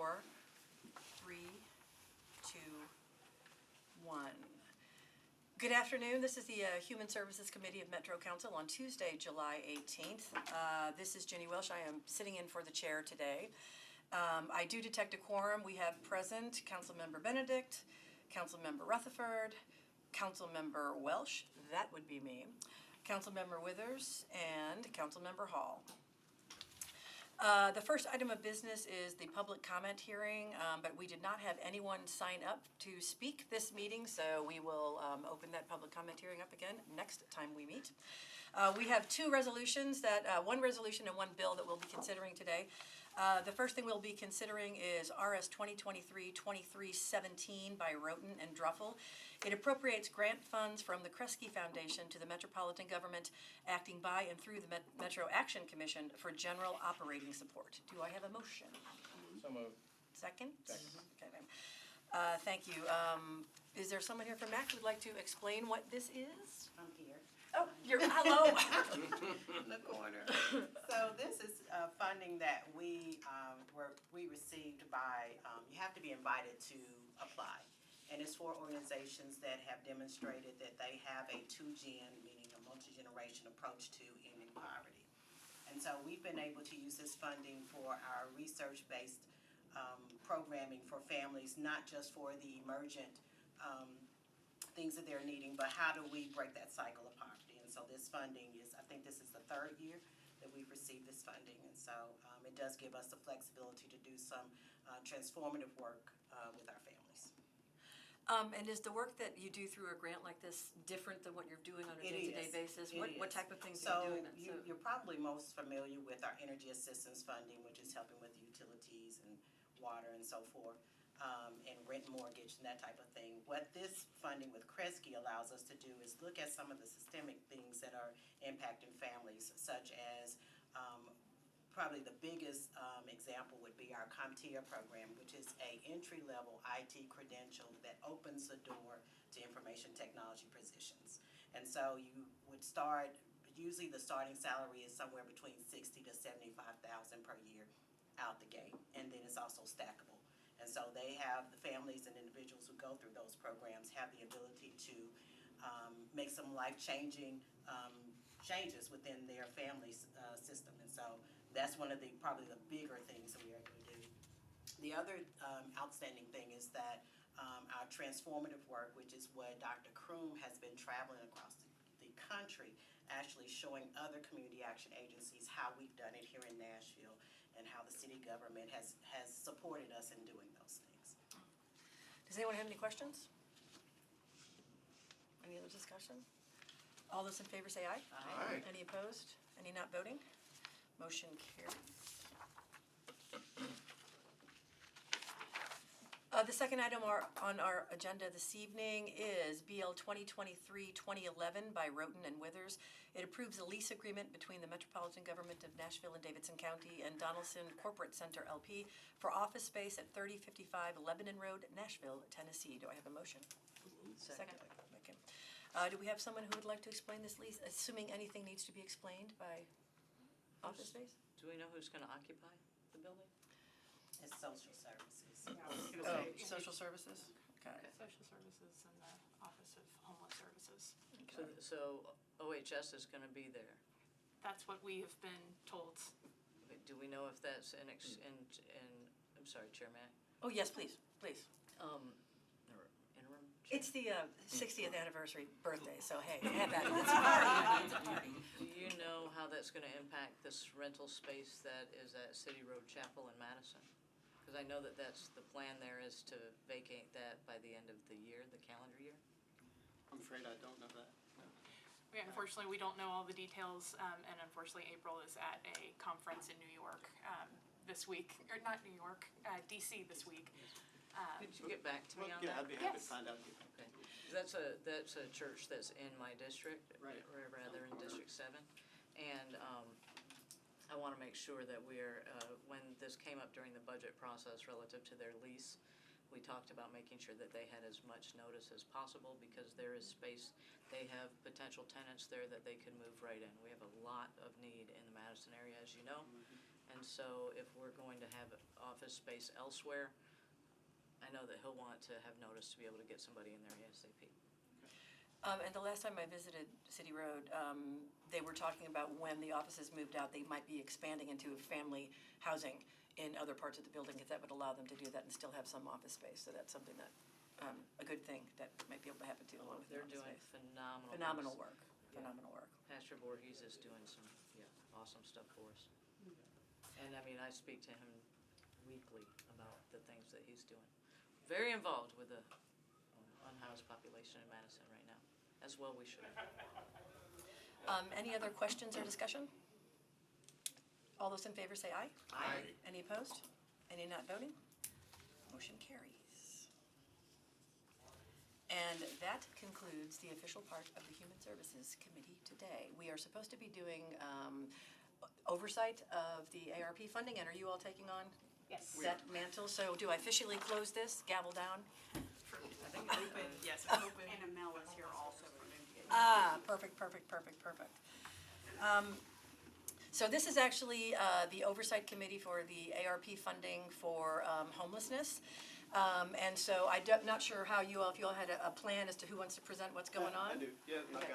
4, 3, 2, 1. Good afternoon. This is the Human Services Committee of Metro Council on Tuesday, July 18th. This is Jenny Welsh. I am sitting in for the chair today. I do detect a quorum. We have present Councilmember Benedict, Councilmember Rutherford, Councilmember Welsh, that would be me, Councilmember Withers, and Councilmember Hall. The first item of business is the public comment hearing, but we did not have anyone sign up to speak this meeting, so we will open that public comment hearing up again next time we meet. We have two resolutions, one resolution and one bill that we'll be considering today. The first thing we'll be considering is RS 2023-2317 by Roten and Druffel. It appropriates grant funds from the Kresge Foundation to the Metropolitan Government acting by and through the Metro Action Commission for general operating support. Do I have a motion? So moved. Second? Second. Okay, ma'am. Thank you. Is there someone here from MAC who would like to explain what this is? I'm here. Oh, you're, hello. In the corner. So this is funding that we received by, you have to be invited to apply. And it's for organizations that have demonstrated that they have a 2-gen, meaning a multi-generation approach to ending poverty. And so we've been able to use this funding for our research-based programming for families, not just for the emergent things that they're needing, but how do we break that cycle of poverty? And so this funding is, I think this is the third year that we've received this funding, and so it does give us the flexibility to do some transformative work with our families. And is the work that you do through a grant like this different than what you're doing on a day-to-day basis? What type of things are you doing? So you're probably most familiar with our energy assistance funding, which is helping with utilities and water and so forth. And rent mortgage and that type of thing. What this funding with Kresge allows us to do is look at some of the systemic things that are impacting families, such as probably the biggest example would be our CompTIA program, which is an entry-level IT credential that opens the door to information technology positions. And so you would start, usually the starting salary is somewhere between $60,000 to $75,000 per year out the gate, and then it's also stackable. And so they have, the families and individuals who go through those programs have the ability to make some life-changing changes within their family system. And so that's one of the, probably the bigger things that we are able to do. The other outstanding thing is that our transformative work, which is what Dr. Kroom has been traveling across the country, actually showing other community action agencies how we've done it here in Nashville and how the city government has supported us in doing those things. Does anyone have any questions? Any other discussion? All those in favor say aye. Aye. Any opposed? Any not voting? Motion carries. The second item on our agenda this evening is BL 2023-2011 by Roten and Withers. It approves a lease agreement between the Metropolitan Government of Nashville and Davidson County and Donaldson Corporate Center LP for office space at 3055 Lebanon Road, Nashville, Tennessee. Do I have a motion? Second. Okay. Do we have someone who would like to explain this lease, assuming anything needs to be explained by office space? Do we know who's going to occupy the building? It's social services. Oh, social services? Okay. Social Services and the Office of Homeless Services. So OHS is going to be there. That's what we have been told. Do we know if that's in I'm sorry, Chair Mack? Oh, yes, please. Interim? It's the 60th anniversary birthday, so hey, have that. It's a party. Do you know how that's going to impact this rental space that is at City Road Chapel in Madison? Because I know that that's the plan there is to vacate that by the end of the year, the calendar year. I'm afraid I don't know that. No. Unfortunately, we don't know all the details, and unfortunately, April is at a conference in New York this week, or not New York, DC this week. Could you get back to me on yeah, that? I'd be happy Yes. to find out. Okay. That's a church that's in my district, Right. or rather in District 7, and I want to make sure that we're, when this came up during the budget process relative to their lease, we talked about making sure that they had as much notice as possible because there is space. They have potential tenants there that they could move right in. We have a lot of need in the Madison area, as you know, And so if we're going to have office space elsewhere, I know that he'll want to have notice to be able to get somebody in there ASAP. And the last time I visited City Road, they were talking about when the offices moved out, they might be expanding into family housing in other parts of the building, because that would allow them to do that and still have some office space. So that's something that, a good thing that might be able to happen too, along with the They're office doing space. phenomenal Phenomenal work, Yeah. phenomenal work. Pastor Voorhees is doing some, awesome stuff for us. And I mean, I speak to him weekly about the things that he's doing. Very involved with the unhoused population in Madison right now, as well we should. Any other questions or discussion? All those in favor say aye. Aye. Any opposed? Any not voting? Motion carries. And that concludes the official part of the Human Services Committee today. We are supposed to be doing oversight of the ARP funding, and are you all taking on Yes. that mantle? So do I officially close this, gavel down? Yes, it's open. And Mel is here also from MDA. Ah, perfect. So this is actually the Oversight Committee for the ARP funding for homelessness. And so I'm not sure how you all, if you all had a plan as to who wants to present what's going I on? do, yeah, Okay.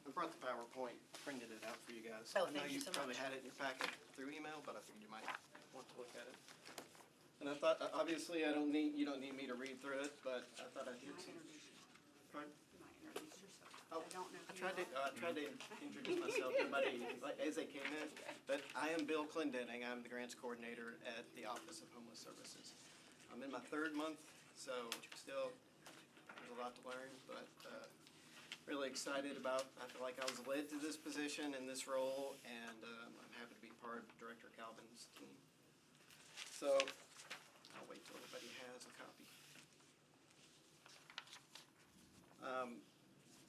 I brought the PowerPoint, printed it out for you guys. Oh, thank you so I know you probably much. had it in your packet through email, but I figured you might want to look at it. And I thought, obviously, you don't need me to read through it, but I thought I'd You hit might some. introduce yourself. Pardon? You might introduce yourself. Oh, I don't know who I tried you are. to introduce myself to everybody as they came in, but I am Bill Clendenning. I'm the grants coordinator at the Office of Homeless Services. I'm in my third month, so still there's a lot to learn, but really excited about. I feel like I was led to this position in this role, and I'm happy to be part of Director Calvin's team. So I'll wait till everybody has a copy.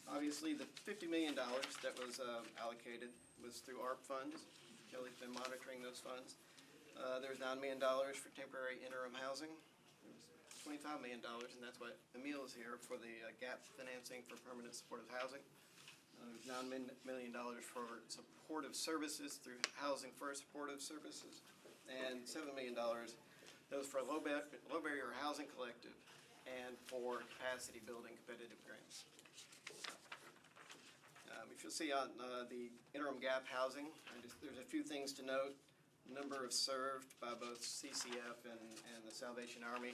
Obviously, the $50 million that was allocated was through ARP funds. Kelly's been monitoring those funds. There's $9 million for temporary interim housing. There's $25 million, and that's what Emil is here for the gap financing for permanent supportive housing. There's $9 million for supportive services through Housing First Supportive Services, and $7 million those for low barrier housing collective and for capacity building competitive grants. If you'll see on the interim gap housing, there's a few things to note. Number of served by both CCF and the Salvation Army.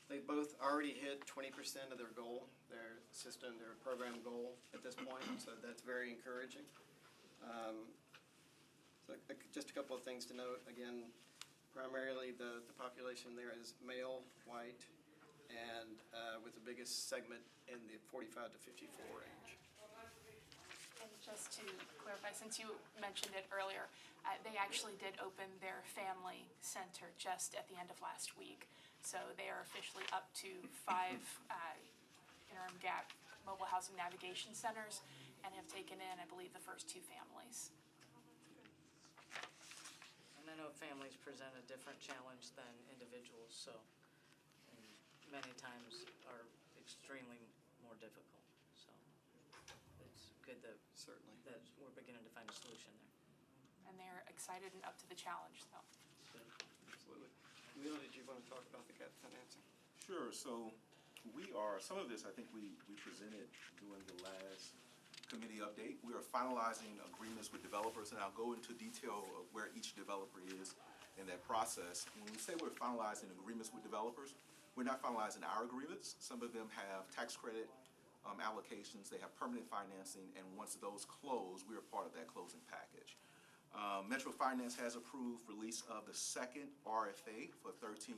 They both already hit 20% of their goal, their system, their program goal at this point, so that's very encouraging. So just a couple of things to note. Again, primarily the population there is male, white, and with the biggest segment in the 45 to 54 range. And just to clarify, since you mentioned it earlier, they actually did open their family center just at the end of last week. So they are officially up to 5 interim gap mobile housing navigation centers and have taken in, I believe, the first 2 families. And I know families present a different challenge than individuals, so and many times are extremely more difficult. So it's good that Certainly. we're beginning to find a solution there. And they're excited and up to the challenge, so. Absolutely. Emil, did you want to talk about the gap financing? Sure, so some of this I think we presented during the last committee update. We are finalizing agreements with developers, and I'll go into detail of where each developer is in that process. When we say we're finalizing agreements with developers, we're not finalizing our agreements. Some of them have tax credit allocations, they have permanent financing, and once those close, we are part of that closing package. Metro Finance has approved release of the second RFA for $13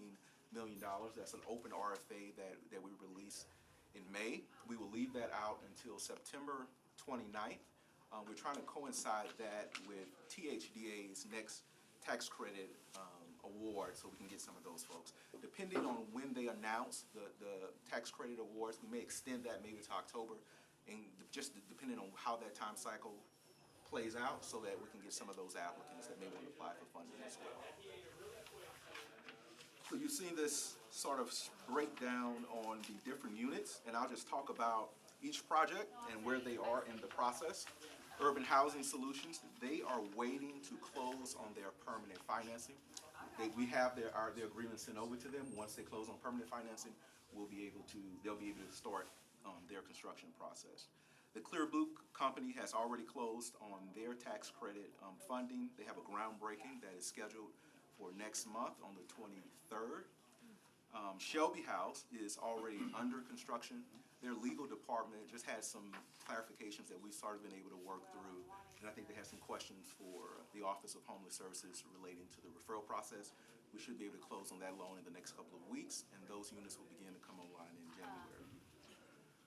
million. That's an open RFA that we released in May. We will leave that out until September 29th. We're trying to coincide that with THDA's next tax credit award so we can get some of those folks. Depending on when they announce the tax credit awards, we may extend that maybe to October, and just depending on how that time cycle plays out so that we can get some of those applicants that may want to apply for funding as well. So you've seen this sort of breakdown on the different units, and I'll just talk about each project and where they are in the process. Urban Housing Solutions, they are waiting to close on their permanent financing. We have their agreement sent over to them. Once they close on permanent financing, they'll be able to start their construction process. The Clear Blue Company has already closed on their tax credit funding. They have a groundbreaking that is scheduled for next month on the 23rd. Shelby House is already under construction. Their legal department just had some clarifications that we sort of been able to work through, and I think they have some questions for the Office of Homeless Services relating to the referral process. We should be able to close on that loan in the next couple of weeks, and those units will begin to come online in January.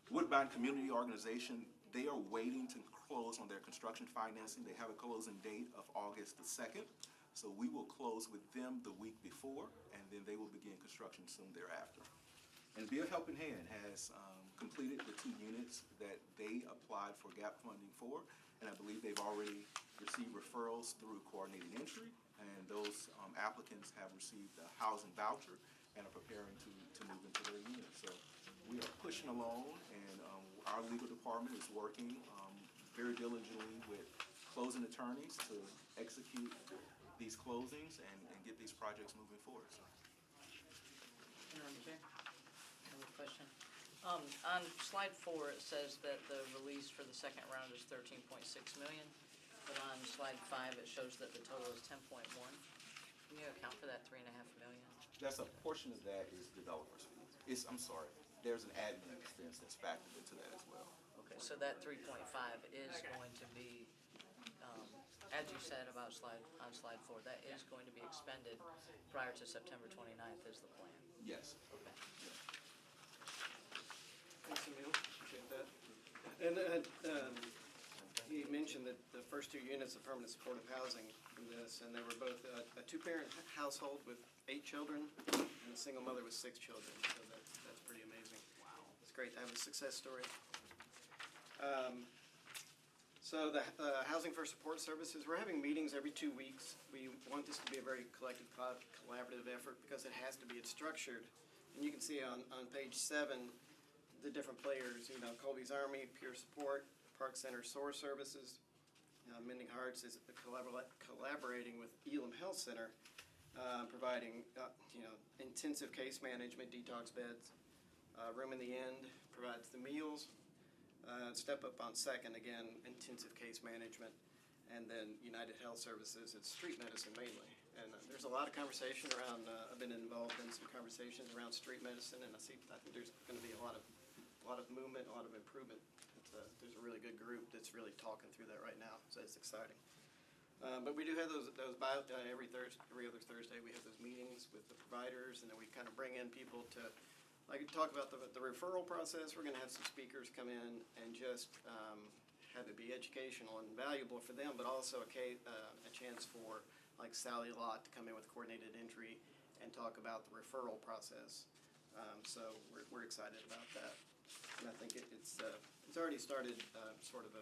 Woodbine Community Organization, they are waiting to close on their construction financing. They have a closing date of August the 2nd, so we will close with them the week before, and then they will begin construction soon thereafter. And Be a Helping Hand has completed the 2 units that they applied for gap funding for, and I believe they've already received referrals through coordinated entry, and those applicants have received a housing voucher and are preparing to move into their units. So we are pushing along, and our legal department is working very diligently with closing attorneys to execute these closings and get these projects moving forward. So. Madam Chair, I have a question. On slide 4, it says that the release for the second round is 13.6 million, but on slide 5, it shows that the total is 10.1. Can you account for that 3.5 million? That's a portion of that is developers fees. There's an admin expense that's factored into that as well. Okay, so that 3.5 is going to be, as you said about on slide 4, that is going to be expended prior to September 29th is the plan. Yes. Okay. Thanks, Emil, appreciate that. And he mentioned that the first 2 units of permanent supportive housing in this, and they were both a 2-parent household with 8 children and a single mother with 6 children, so that's pretty amazing. Wow. It's great to have a success story. So the Housing for Support Services, we're having meetings every 2 weeks. We want this to be a very collective, collaborative effort because it has to be. It's structured. And you can see on page 7 the different players, Colby's Army, Peer Support, Park Center SOAR Services, Mending Hearts is collaborating with Elam Health Center, providing intensive case management, detox beds. Room in the End provides the meals. Step Up on Second, again, intensive case management. And then United Health Services, it's street medicine mainly. And there's a lot of conversation around, I've been involved in some conversations around street medicine, and I think there's going to be a lot of movement, a lot of improvement. There's a really good group that's really talking through that right now, so it's exciting. But we do have those every other Thursday. We have those meetings with the providers, and then we kind of bring in people to talk about the referral process. We're going to have some speakers come in and just have it be educational and valuable for them, but also a chance for Sally Lott to come in with coordinated entry and talk about the referral process. So we're excited about that, and I think it's already started sort of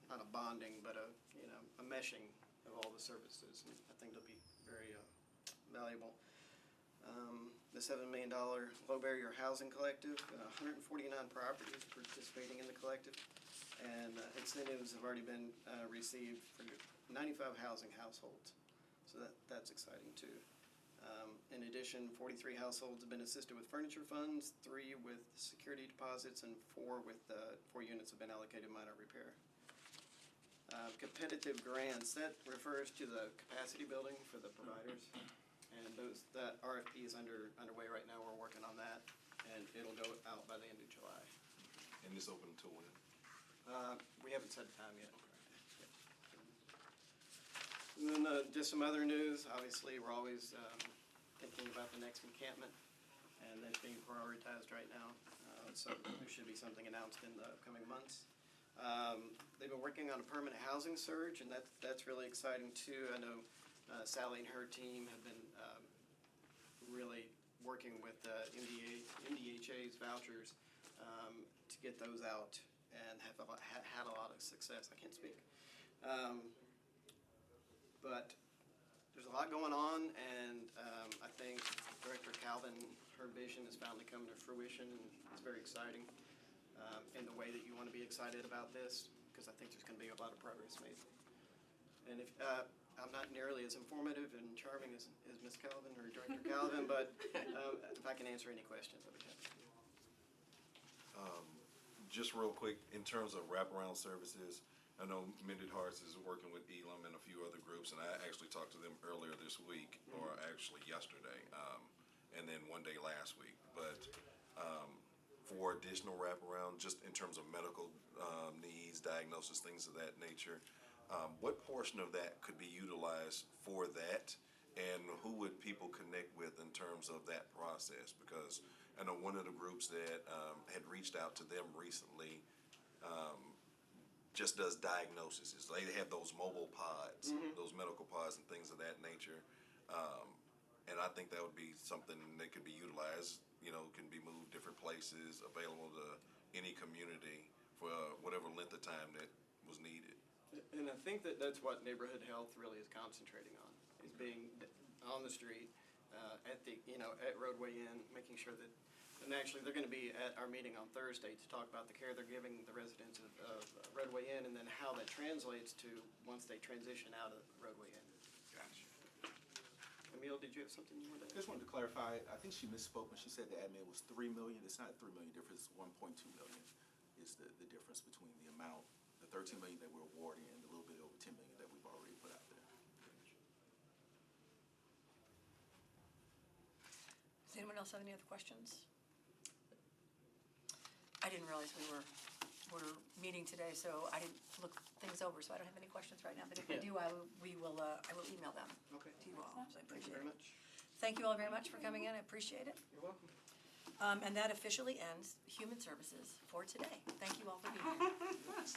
not a bonding, but a meshing of all the services, and I think it'll be very valuable. The $7 million Low Barrier Housing Collective, 149 properties participating in the collective, and incentives have already been received for 95 housing households, so that's exciting too. In addition, 43 households have been assisted with furniture funds, 3 with security deposits, and 4 units have been allocated minor repair. Competitive grants, that refers to the capacity building for the providers. And that RFP is underway right now. We're working on that, and it'll go out by the end of July. And this open until when? We haven't set a time yet. And then just some other news. Obviously, we're always thinking about the next encampment, and that's being prioritized right now. So there should be something announced in the upcoming months. They've been working on a permanent housing surge, and that's really exciting too. I know Sally and her team have been really working with MDHA's vouchers to get those out, and have had a lot of success. I can't speak. But there's a lot going on, and I think Director Calvin, her vision has finally come to fruition, and it's very exciting in the way that you want to be excited about this. because I think there's going to be a lot of progress made. And if, I'm not nearly as informative and charming as Ms. Calvin or Director Calvin, but if I can answer any questions, I'll be happy to. Just real quick, in terms of wraparound services, I know Mended Hearts is working with Elam and a few other groups, and I actually talked to them earlier this week, or actually yesterday, and then one day last week. But for additional wraparound, just in terms of medical needs, diagnosis, things of that nature, what portion of that could be utilized for that? And who would people connect with in terms of that process? Because I know one of the groups that had reached out to them recently just does diagnoses. They have those mobile pods, those medical pods and things of that nature. And I think that would be something that could be utilized, can be moved different places, available to any community for whatever length of time that was needed. And I think that's what neighborhood health really is concentrating on, is being on the street, at Roadway Inn, making sure that, and actually, they're going to be at our meeting on Thursday to talk about the care they're giving the residents of Roadway Inn, and then how that translates to once they transition out of Roadway Inn. Gotcha. Emile, did you have something you wanted to add? Just wanted to clarify, I think she misspoke when she said the admin was $3 million. It's not $3 million difference, 1.2 million is the difference between the amount, the $13 million that we're awarding and the little bit over $10 million that we've already put out there. Does anyone else have any other questions? I didn't realize we're meeting today, so I didn't look things over, so I don't have any questions right now. But if I do, I will email them Okay. to you all, so I Thank you appreciate very it. much. Thank you all very much for coming in, I appreciate it. You're welcome. And that officially ends Human Services for today. Thank you all for being here.